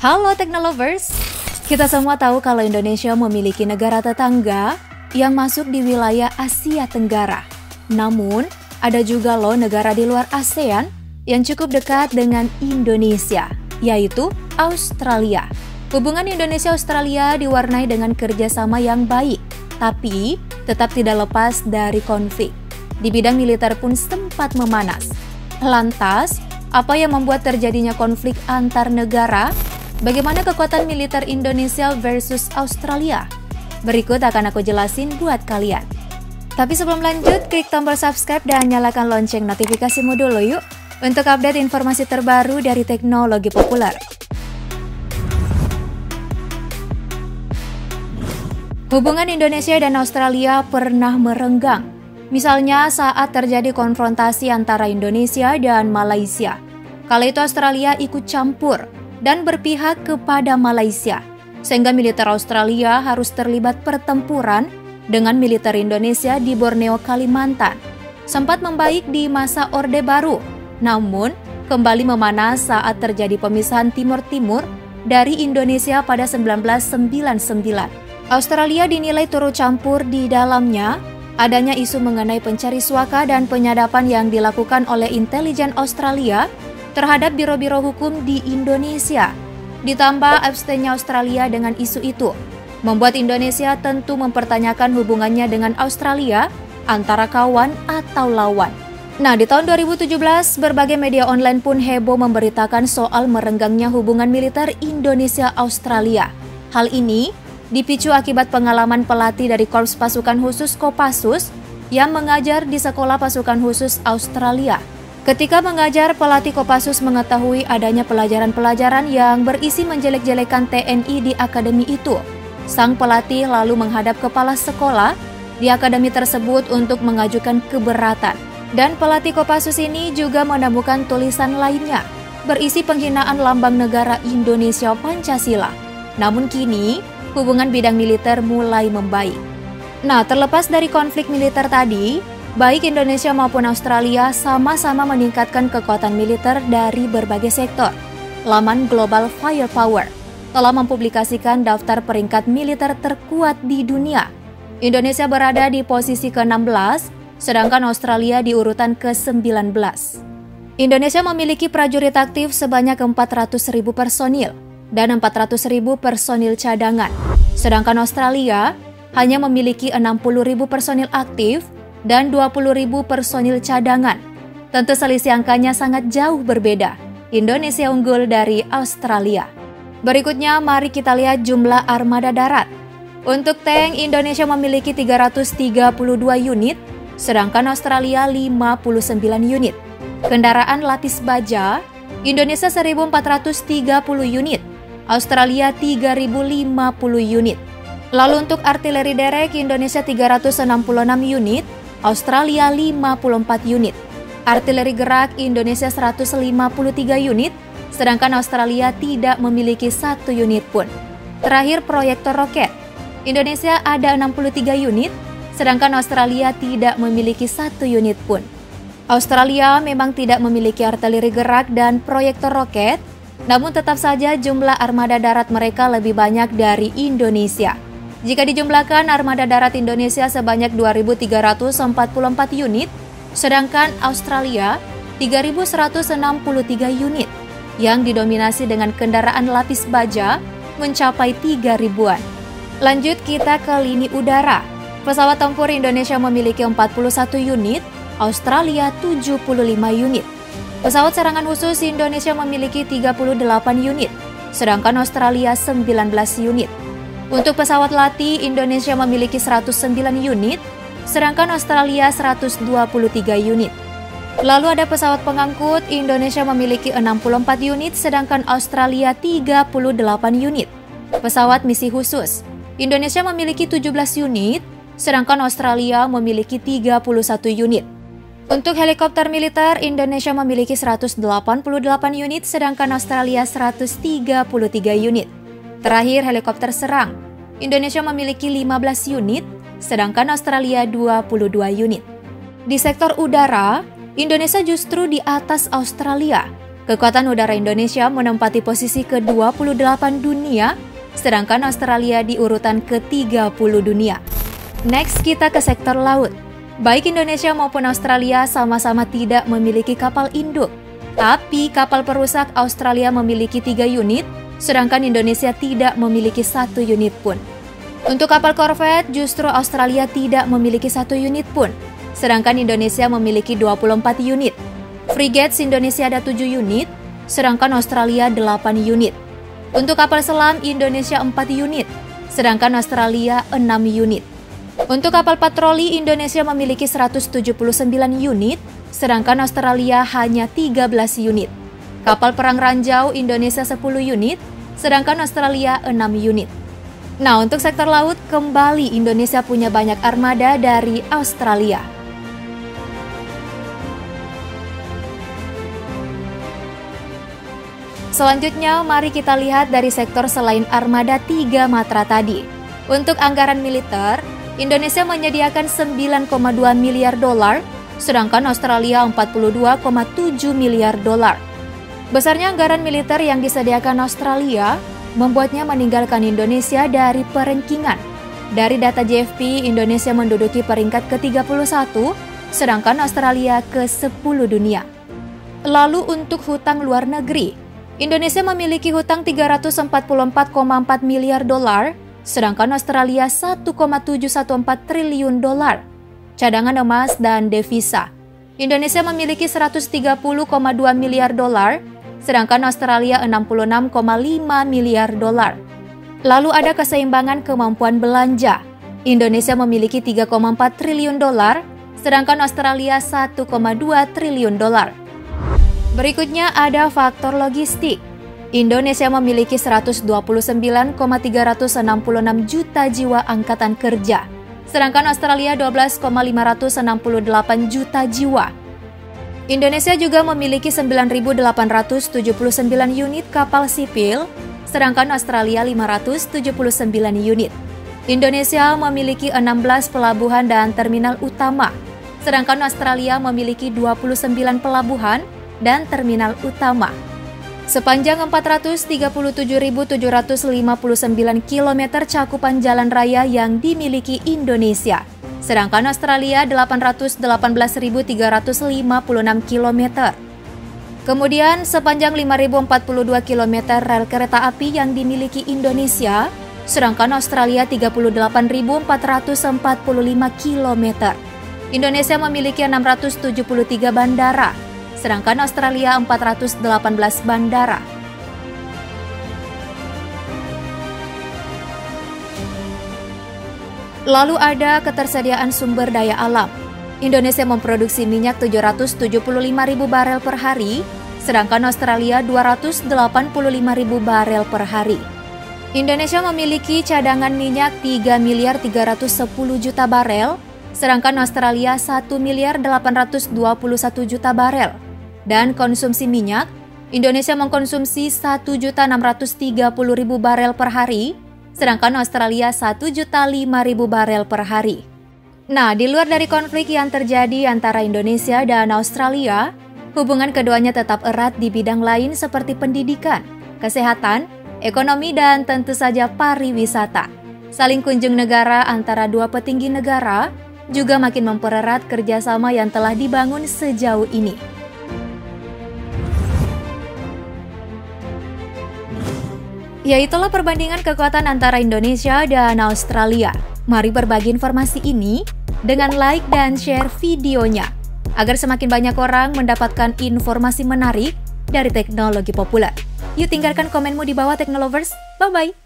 Halo Teknolovers, kita semua tahu kalau Indonesia memiliki negara tetangga yang masuk di wilayah Asia Tenggara. Namun, ada juga loh negara di luar ASEAN yang cukup dekat dengan Indonesia, yaitu Australia. Hubungan Indonesia-Australia diwarnai dengan kerjasama yang baik, tapi tetap tidak lepas dari konflik. Di bidang militer pun sempat memanas. Lantas, apa yang membuat terjadinya konflik antar negara? Bagaimana kekuatan militer Indonesia versus Australia? Berikut akan aku jelasin buat kalian. Tapi sebelum lanjut, klik tombol subscribe dan nyalakan lonceng notifikasimu dulu yuk untuk update informasi terbaru dari teknologi populer. Hubungan Indonesia dan Australia pernah merenggang. Misalnya saat terjadi konfrontasi antara Indonesia dan Malaysia. Kala itu Australia ikut campur dan berpihak kepada Malaysia, sehingga militer Australia harus terlibat pertempuran dengan militer Indonesia di Borneo, Kalimantan. Sempat membaik di masa Orde Baru, namun kembali memanas saat terjadi pemisahan Timur-Timur dari Indonesia pada 1999. Australia dinilai turut campur di dalamnya. Adanya isu mengenai pencari suaka dan penyadapan yang dilakukan oleh intelijen Australia terhadap biro-biro hukum di Indonesia. Ditambah abstennya Australia dengan isu itu, membuat Indonesia tentu mempertanyakan hubungannya dengan Australia antara kawan atau lawan. Nah, di tahun 2017, berbagai media online pun heboh memberitakan soal merenggangnya hubungan militer Indonesia-Australia. Hal ini dipicu akibat pengalaman pelatih dari Korps Pasukan Khusus Kopassus yang mengajar di Sekolah Pasukan Khusus Australia. Ketika mengajar, pelatih Kopassus mengetahui adanya pelajaran-pelajaran yang berisi menjelek-jelekan TNI di akademi itu. Sang pelatih lalu menghadap kepala sekolah di akademi tersebut untuk mengajukan keberatan. Dan pelatih Kopassus ini juga menemukan tulisan lainnya, berisi penghinaan lambang negara Indonesia Pancasila. Namun kini, hubungan bidang militer mulai membaik. Nah, terlepas dari konflik militer tadi, baik Indonesia maupun Australia sama-sama meningkatkan kekuatan militer dari berbagai sektor. Laman Global Firepower telah mempublikasikan daftar peringkat militer terkuat di dunia. Indonesia berada di posisi ke-16, sedangkan Australia di urutan ke-19. Indonesia memiliki prajurit aktif sebanyak 400.000 personil dan 400.000 personil cadangan. Sedangkan Australia hanya memiliki 60.000 personil aktif dan 20.000 personil cadangan. Tentu selisih angkanya sangat jauh berbeda. Indonesia unggul dari Australia. Berikutnya mari kita lihat jumlah armada darat. Untuk tank, Indonesia memiliki 332 unit, sedangkan Australia 59 unit. Kendaraan lapis baja, Indonesia 1.430 unit, Australia 3.050 unit. Lalu untuk artileri derek, Indonesia 366 unit, Australia 54 unit. Artileri gerak, Indonesia 153 unit, sedangkan Australia tidak memiliki 1 unit pun. Terakhir proyektor roket, Indonesia ada 63 unit, sedangkan Australia tidak memiliki 1 unit pun. Australia memang tidak memiliki artileri gerak dan proyektor roket, namun tetap saja jumlah armada darat mereka lebih banyak dari Indonesia. Jika dijumlahkan, armada darat Indonesia sebanyak 2.344 unit, sedangkan Australia 3.163 unit, yang didominasi dengan kendaraan lapis baja mencapai 3.000-an. Lanjut kita ke lini udara. Pesawat tempur Indonesia memiliki 41 unit, Australia 75 unit. Pesawat serangan khusus Indonesia memiliki 38 unit, sedangkan Australia 19 unit. Untuk pesawat latih, Indonesia memiliki 109 unit, sedangkan Australia 123 unit. Lalu ada pesawat pengangkut, Indonesia memiliki 64 unit, sedangkan Australia 38 unit. Pesawat misi khusus, Indonesia memiliki 17 unit, sedangkan Australia memiliki 31 unit. Untuk helikopter militer, Indonesia memiliki 188 unit, sedangkan Australia 133 unit. Terakhir, helikopter serang. Indonesia memiliki 15 unit, sedangkan Australia 22 unit. Di sektor udara, Indonesia justru di atas Australia. Kekuatan udara Indonesia menempati posisi ke-28 dunia, sedangkan Australia di urutan ke-30 dunia. Next, kita ke sektor laut. Baik Indonesia maupun Australia sama-sama tidak memiliki kapal induk. Tapi kapal perusak Australia memiliki 3 unit, sedangkan Indonesia tidak memiliki 1 unit pun. Untuk kapal korvet, justru Australia tidak memiliki 1 unit pun, sedangkan Indonesia memiliki 24 unit. Frigates Indonesia ada 7 unit, sedangkan Australia 8 unit. Untuk kapal selam, Indonesia 4 unit, sedangkan Australia 6 unit. Untuk kapal patroli, Indonesia memiliki 179 unit, sedangkan Australia hanya 13 unit. Kapal perang ranjau, Indonesia 10 unit, sedangkan Australia 6 unit. Nah, untuk sektor laut, kembali Indonesia punya banyak armada dari Australia. Selanjutnya, mari kita lihat dari sektor selain armada 3 matra tadi. Untuk anggaran militer, Indonesia menyediakan 9,2 miliar dolar, sedangkan Australia 42,7 miliar dolar. Besarnya anggaran militer yang disediakan Australia membuatnya meninggalkan Indonesia dari perankingan. Dari data JFP, Indonesia menduduki peringkat ke-31, sedangkan Australia ke-10 dunia. Lalu untuk hutang luar negeri, Indonesia memiliki hutang 344,4 miliar dolar, sedangkan Australia 1,714 triliun dolar. Cadangan emas dan devisa, Indonesia memiliki 130,2 miliar dolar, sedangkan Australia 66,5 miliar dolar. Lalu ada keseimbangan kemampuan belanja. Indonesia memiliki 3,4 triliun dolar, sedangkan Australia 1,2 triliun dolar. Berikutnya ada faktor logistik. Indonesia memiliki 129,366 juta jiwa angkatan kerja, sedangkan Australia 12,568 juta jiwa. Indonesia juga memiliki 9.879 unit kapal sipil, sedangkan Australia 579 unit. Indonesia memiliki 16 pelabuhan dan terminal utama, sedangkan Australia memiliki 29 pelabuhan dan terminal utama. Sepanjang 437.759 km cakupan jalan raya yang dimiliki Indonesia, sedangkan Australia 818.356 km. Kemudian sepanjang 5.042 km rel kereta api yang dimiliki Indonesia, sedangkan Australia 38.445 km. Indonesia memiliki 673 bandara, sedangkan Australia 418 bandara. Lalu ada ketersediaan sumber daya alam. Indonesia memproduksi minyak 775.000 barel per hari, sedangkan Australia 285.000 barel per hari. Indonesia memiliki cadangan minyak 3.310 juta barel, sedangkan Australia 1.821 juta barel. Dan konsumsi minyak, Indonesia mengkonsumsi 1.630.000 barel per hari, sedangkan Australia 1.005.000 barel per hari. Nah, di luar dari konflik yang terjadi antara Indonesia dan Australia, hubungan keduanya tetap erat di bidang lain seperti pendidikan, kesehatan, ekonomi, dan tentu saja pariwisata. Saling kunjung negara antara dua petinggi negara juga makin mempererat kerjasama yang telah dibangun sejauh ini. Ya, itulah perbandingan kekuatan antara Indonesia dan Australia. Mari berbagi informasi ini dengan like dan share videonya, agar semakin banyak orang mendapatkan informasi menarik dari teknologi populer. Yuk tinggalkan komenmu di bawah Teknolovers. Bye-bye!